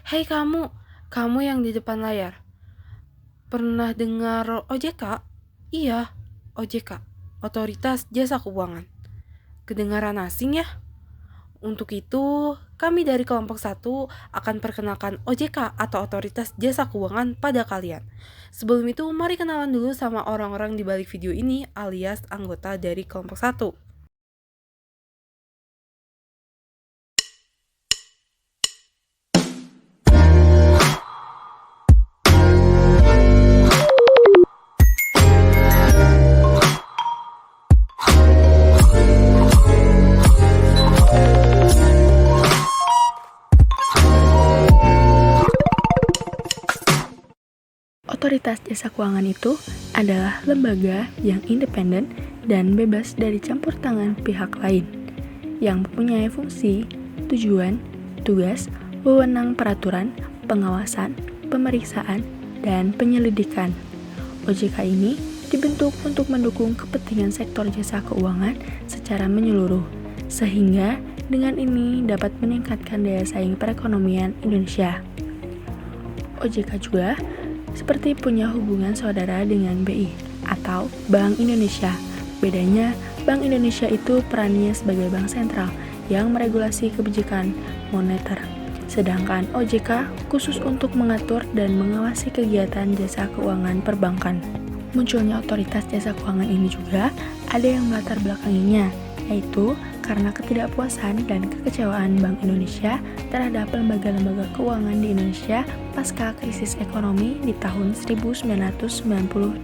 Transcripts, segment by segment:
Hei kamu yang di depan layar, pernah dengar OJK? Iya, OJK, Otoritas Jasa Keuangan. Kedengaran asing ya? Untuk itu, kami dari kelompok 1 akan perkenalkan OJK atau Otoritas Jasa Keuangan pada kalian. Sebelum itu, mari kenalan dulu sama orang-orang di balik video ini alias anggota dari kelompok 1. Otoritas Jasa Keuangan itu adalah lembaga yang independen dan bebas dari campur tangan pihak lain, yang mempunyai fungsi, tujuan, tugas, wewenang peraturan, pengawasan, pemeriksaan, dan penyelidikan. OJK ini dibentuk untuk mendukung kepentingan sektor jasa keuangan secara menyeluruh, sehingga dengan ini dapat meningkatkan daya saing perekonomian Indonesia. OJK juga seperti punya hubungan saudara dengan BI atau Bank Indonesia. Bedanya, Bank Indonesia itu perannya sebagai bank sentral yang meregulasi kebijakan moneter. Sedangkan OJK khusus untuk mengatur dan mengawasi kegiatan jasa keuangan perbankan. Munculnya otoritas jasa keuangan ini juga ada yang melatar belakanginya, yaitu karena ketidakpuasan dan kekecewaan Bank Indonesia terhadap lembaga-lembaga keuangan di Indonesia pasca krisis ekonomi di tahun 1998.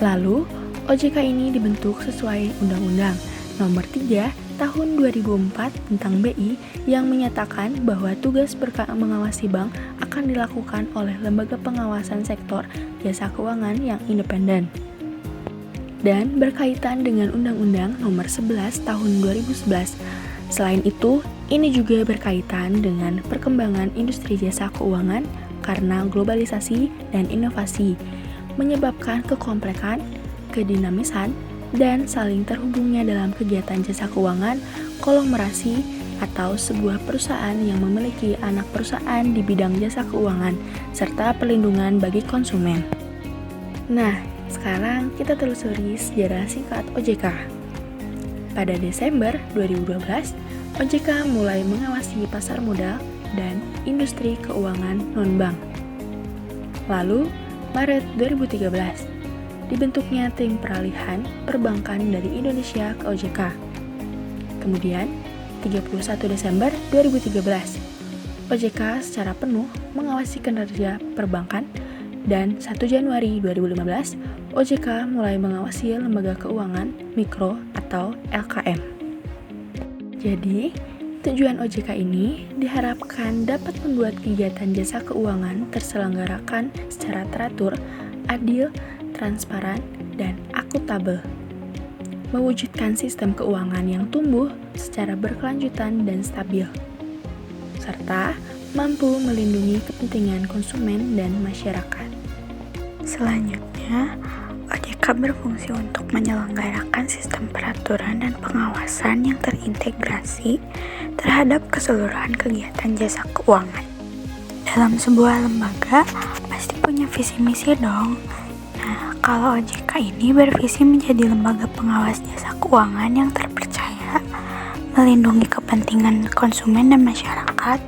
Lalu, OJK ini dibentuk sesuai Undang-Undang Nomor 3 Tahun 2004 tentang BI yang menyatakan bahwa tugas mengawasi bank akan dilakukan oleh lembaga pengawasan sektor jasa keuangan yang independen dan berkaitan dengan Undang-Undang Nomor 11 Tahun 2011. Selain itu, ini juga berkaitan dengan perkembangan industri jasa keuangan karena globalisasi dan inovasi, menyebabkan kekomplekan, kedinamisan, dan saling terhubungnya dalam kegiatan jasa keuangan, konglomerasi, atau sebuah perusahaan yang memiliki anak perusahaan di bidang jasa keuangan, serta perlindungan bagi konsumen. Nah, sekarang kita telusuri sejarah singkat OJK. Pada Desember 2012, OJK mulai mengawasi pasar modal dan industri keuangan non-bank. Lalu, Maret 2013, dibentuknya tim peralihan perbankan dari Indonesia ke OJK. Kemudian, 31 Desember 2013, OJK secara penuh mengawasi kinerja perbankan dan 1 Januari 2015, OJK mulai mengawasi lembaga keuangan mikro atau LKM. Jadi, tujuan OJK ini diharapkan dapat membuat kegiatan jasa keuangan terselenggarakan secara teratur, adil, transparan, dan akuntabel. Mewujudkan sistem keuangan yang tumbuh secara berkelanjutan dan stabil, serta mampu melindungi kepentingan konsumen dan masyarakat. Selanjutnya, OJK berfungsi untuk menyelenggarakan sistem peraturan dan pengawasan yang terintegrasi terhadap keseluruhan kegiatan jasa keuangan. Dalam sebuah lembaga, pasti punya visi misi dong. Nah, kalau OJK ini bervisi menjadi lembaga pengawas jasa keuangan yang terpercaya, melindungi kepentingan konsumen dan masyarakat,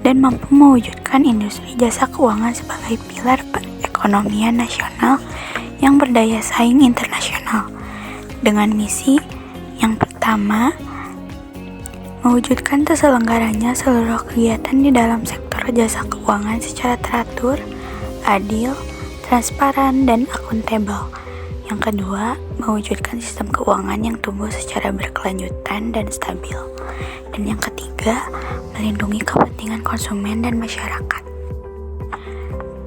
dan mampu mewujudkan industri jasa keuangan sebagai pilar perekonomian nasional yang berdaya saing internasional. Dengan misi yang pertama, mewujudkan terselenggaranya seluruh kegiatan di dalam sektor jasa keuangan secara teratur, adil, transparan, dan akuntabel. Yang kedua, mewujudkan sistem keuangan yang tumbuh secara berkelanjutan dan stabil. Dan yang ketiga, melindungi kepentingan konsumen dan masyarakat.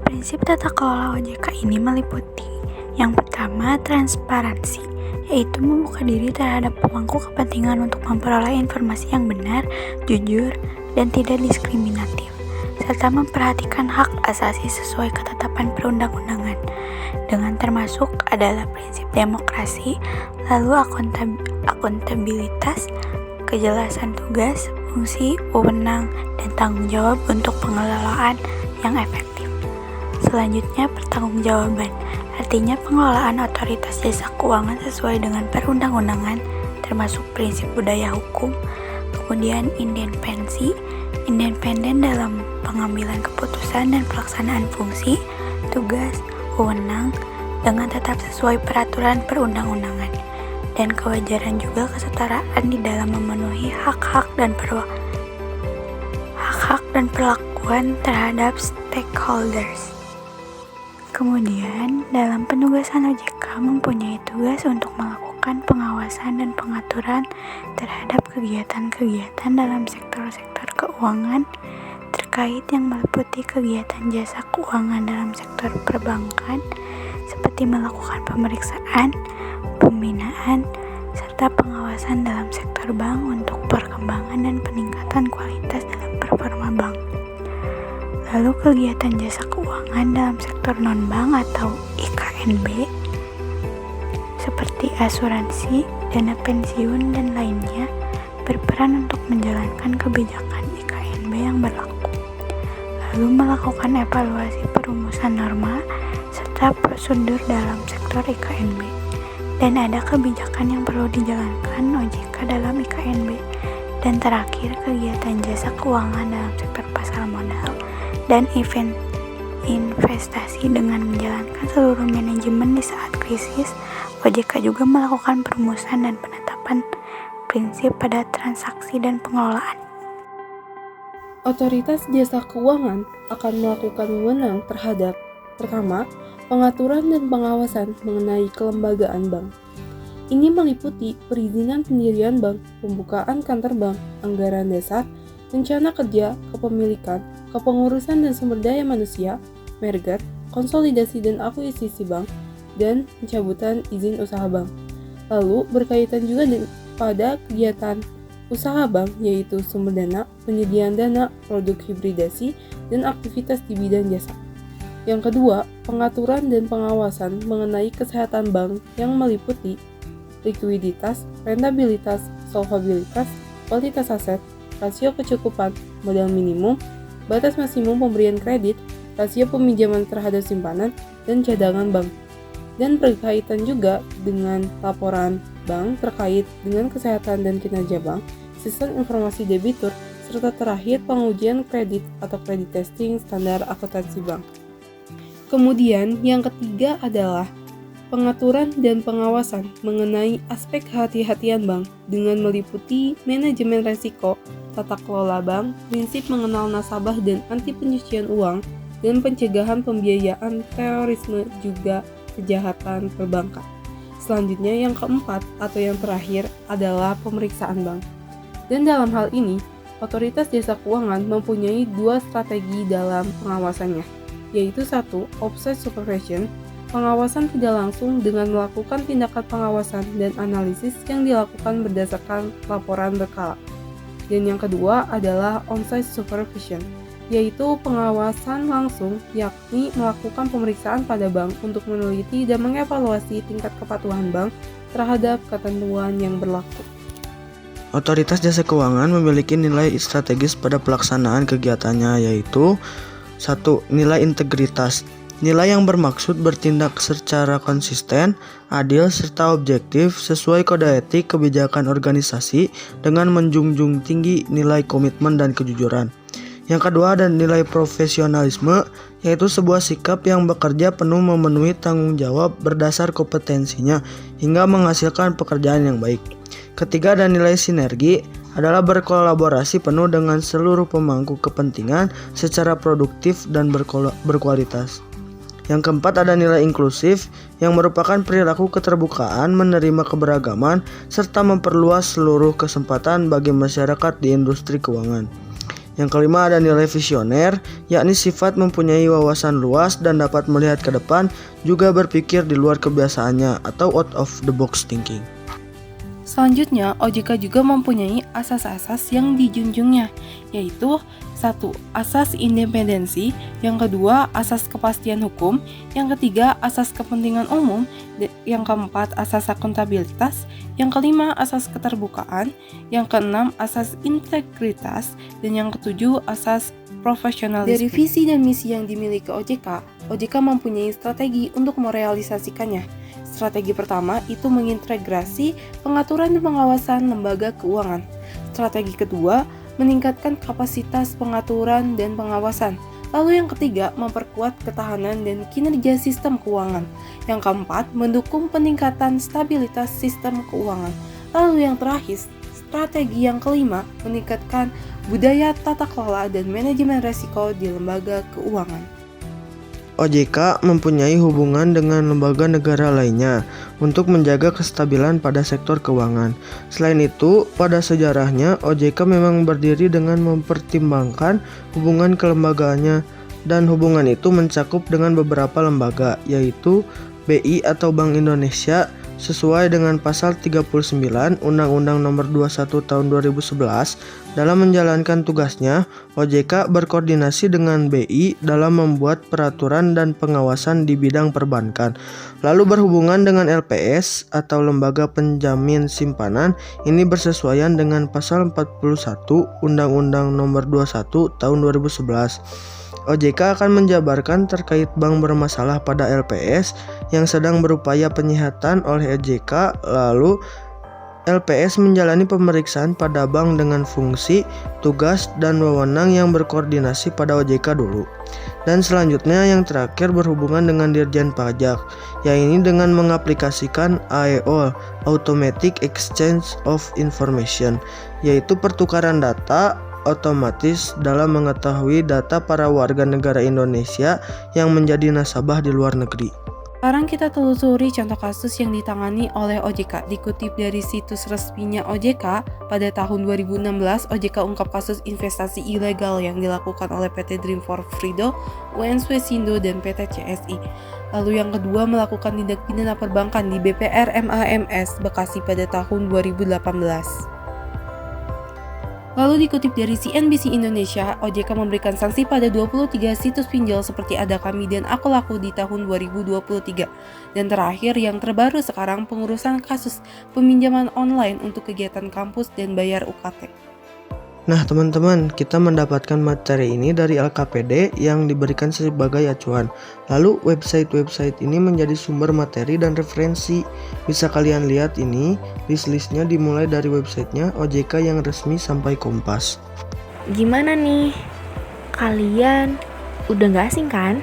Prinsip tata kelola OJK ini meliputi yang pertama, transparansi, yaitu membuka diri terhadap pemangku kepentingan untuk memperoleh informasi yang benar, jujur, dan tidak diskriminatif, serta memperhatikan hak asasi sesuai ketetapan perundang-undangan, dengan termasuk adalah prinsip demokrasi, lalu akuntabilitas, kejelasan tugas, fungsi, wewenang, dan tanggung jawab untuk pengelolaan yang efektif. Selanjutnya, pertanggungjawaban. Artinya pengelolaan otoritas jasa keuangan sesuai dengan perundang-undangan, termasuk prinsip budaya hukum. Kemudian independensi, independen dalam pengambilan keputusan dan pelaksanaan fungsi, tugas, wewenang, dengan tetap sesuai peraturan perundang-undangan. Dan kewajaran juga kesetaraan di dalam memenuhi hak-hak dan perlakuan terhadap stakeholders. Kemudian, dalam penugasan OJK mempunyai tugas untuk melakukan pengawasan dan pengaturan terhadap kegiatan-kegiatan dalam sektor-sektor keuangan terkait yang meliputi kegiatan jasa keuangan dalam sektor perbankan, seperti melakukan pemeriksaan, pembinaan, serta pengawasan dalam sektor bank untuk perkembangan dan peningkatan kualitas dalam performa bank. Lalu kegiatan jasa keuangan dalam sektor non-bank atau IKNB seperti asuransi, dana pensiun, dan lainnya berperan untuk menjalankan kebijakan IKNB yang berlaku. Lalu melakukan evaluasi perumusan norma serta prosedur dalam sektor IKNB. Dan ada kebijakan yang perlu dijalankan OJK dalam IKNB. Dan terakhir, kegiatan jasa keuangan dalam sektor pasar modal dan investasi dengan menjalankan seluruh manajemen di saat krisis. OJK juga melakukan perumusan dan penetapan prinsip pada transaksi dan pengelolaan. Otoritas jasa keuangan akan melakukan wewenang terhadap pertama, pengaturan dan pengawasan mengenai kelembagaan bank. Ini meliputi perizinan pendirian bank, pembukaan kantor bank, anggaran dasar, rencana kerja, kepemilikan, kepengurusan dan sumber daya manusia, merger, konsolidasi dan akuisisi bank, dan pencabutan izin usaha bank. Lalu berkaitan juga pada kegiatan usaha bank, yaitu sumber dana, penyediaan dana, produk hibridasi, dan aktivitas di bidang jasa. Yang kedua, pengaturan dan pengawasan mengenai kesehatan bank yang meliputi likuiditas, rentabilitas, solvabilitas, kualitas aset, rasio kecukupan, modal minimum, batas maksimum pemberian kredit, rasio peminjaman terhadap simpanan, dan cadangan bank. Dan berkaitan juga dengan laporan bank terkait dengan kesehatan dan kinerja bank, sistem informasi debitur, serta terakhir pengujian kredit atau credit testing standar akuntansi bank. Kemudian yang ketiga adalah pengaturan dan pengawasan mengenai aspek kehati-hatian bank dengan meliputi manajemen resiko, tata kelola bank, prinsip mengenal nasabah dan anti pencucian uang, dan pencegahan pembiayaan terorisme juga kejahatan perbankan. Selanjutnya yang keempat atau yang terakhir adalah pemeriksaan bank. Dan dalam hal ini, otoritas jasa keuangan mempunyai dua strategi dalam pengawasannya, yaitu satu, offsite supervision, pengawasan tidak langsung dengan melakukan tindakan pengawasan dan analisis yang dilakukan berdasarkan laporan berkala. Dan yang kedua adalah onsite supervision, yaitu pengawasan langsung, yakni melakukan pemeriksaan pada bank untuk meneliti dan mengevaluasi tingkat kepatuhan bank terhadap ketentuan yang berlaku. Otoritas jasa keuangan memiliki nilai strategis pada pelaksanaan kegiatannya, yaitu 1. Nilai integritas. Nilai yang bermaksud bertindak secara konsisten, adil, serta objektif sesuai kode etik kebijakan organisasi dengan menjunjung tinggi nilai komitmen dan kejujuran. Yang kedua ada nilai profesionalisme, yaitu sebuah sikap yang bekerja penuh memenuhi tanggung jawab berdasar kompetensinya hingga menghasilkan pekerjaan yang baik. Ketiga ada nilai sinergi, adalah berkolaborasi penuh dengan seluruh pemangku kepentingan secara produktif dan berkualitas. Yang keempat ada nilai inklusif yang merupakan perilaku keterbukaan, menerima keberagaman, serta memperluas seluruh kesempatan bagi masyarakat di industri keuangan. Yang kelima ada nilai visioner, yakni sifat mempunyai wawasan luas dan dapat melihat ke depan, juga berpikir di luar kebiasaannya atau out of the box thinking. Selanjutnya, OJK juga mempunyai asas-asas yang dijunjungnya, yaitu 1. Asas independensi. Yang kedua, asas kepastian hukum. Yang ketiga, asas kepentingan umum. Yang keempat, asas akuntabilitas. Yang kelima, asas keterbukaan. Yang keenam, asas integritas. Dan yang ketujuh, asas profesionalisme. Dari visi dan misi yang dimiliki OJK, OJK mempunyai strategi untuk merealisasikannya. Strategi pertama itu mengintegrasi pengaturan dan pengawasan lembaga keuangan. Strategi kedua, meningkatkan kapasitas pengaturan dan pengawasan. Lalu yang ketiga, memperkuat ketahanan dan kinerja sistem keuangan. Yang keempat, mendukung peningkatan stabilitas sistem keuangan. Lalu yang terakhir, strategi yang kelima, meningkatkan budaya tata kelola dan manajemen resiko di lembaga keuangan. OJK mempunyai hubungan dengan lembaga negara lainnya untuk menjaga kestabilan pada sektor keuangan. Selain itu, pada sejarahnya OJK memang berdiri dengan mempertimbangkan hubungan kelembagaannya, dan hubungan itu mencakup dengan beberapa lembaga, yaitu BI atau Bank Indonesia, sesuai dengan pasal 39 Undang-Undang Nomor 21 Tahun 2011. Dalam menjalankan tugasnya, OJK berkoordinasi dengan BI dalam membuat peraturan dan pengawasan di bidang perbankan. Lalu berhubungan dengan LPS atau Lembaga Penjamin Simpanan, ini bersesuaian dengan pasal 41 Undang-Undang Nomor 21 Tahun 2011. OJK akan menjabarkan terkait bank bermasalah pada LPS yang sedang berupaya penyihatan oleh OJK, lalu LPS menjalani pemeriksaan pada bank dengan fungsi, tugas, dan wewenang yang berkoordinasi pada OJK dulu. Dan selanjutnya yang terakhir berhubungan dengan Dirjen Pajak, yaitu dengan mengaplikasikan AEO, Automatic Exchange of Information, yaitu pertukaran data otomatis dalam mengetahui data para warga negara Indonesia yang menjadi nasabah di luar negeri. Sekarang kita telusuri contoh kasus yang ditangani oleh OJK. Dikutip dari situs resminya OJK, pada tahun 2016 OJK ungkap kasus investasi ilegal yang dilakukan oleh PT Dream for Freedom, UNS Wesindo, dan PT CSI. Lalu yang kedua, melakukan tindak pidana perbankan di BPR MAMS Bekasi pada tahun 2018. Lalu dikutip dari CNBC Indonesia, OJK memberikan sanksi pada 23 situs pinjol seperti Ada Kami dan Aku Laku di tahun 2023. Dan terakhir yang terbaru sekarang, pengurusan kasus peminjaman online untuk kegiatan kampus dan bayar UKT. Nah teman-teman, kita mendapatkan materi ini dari LKPD yang diberikan sebagai acuan. Lalu website-website ini menjadi sumber materi dan referensi. Bisa kalian lihat ini, list-listnya dimulai dari websitenya OJK yang resmi sampai Kompas. Gimana nih? Kalian udah gak asing kan?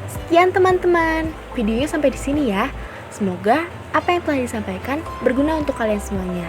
Sekian teman-teman, videonya sampai di sini ya. Semoga apa yang telah disampaikan berguna untuk kalian semuanya.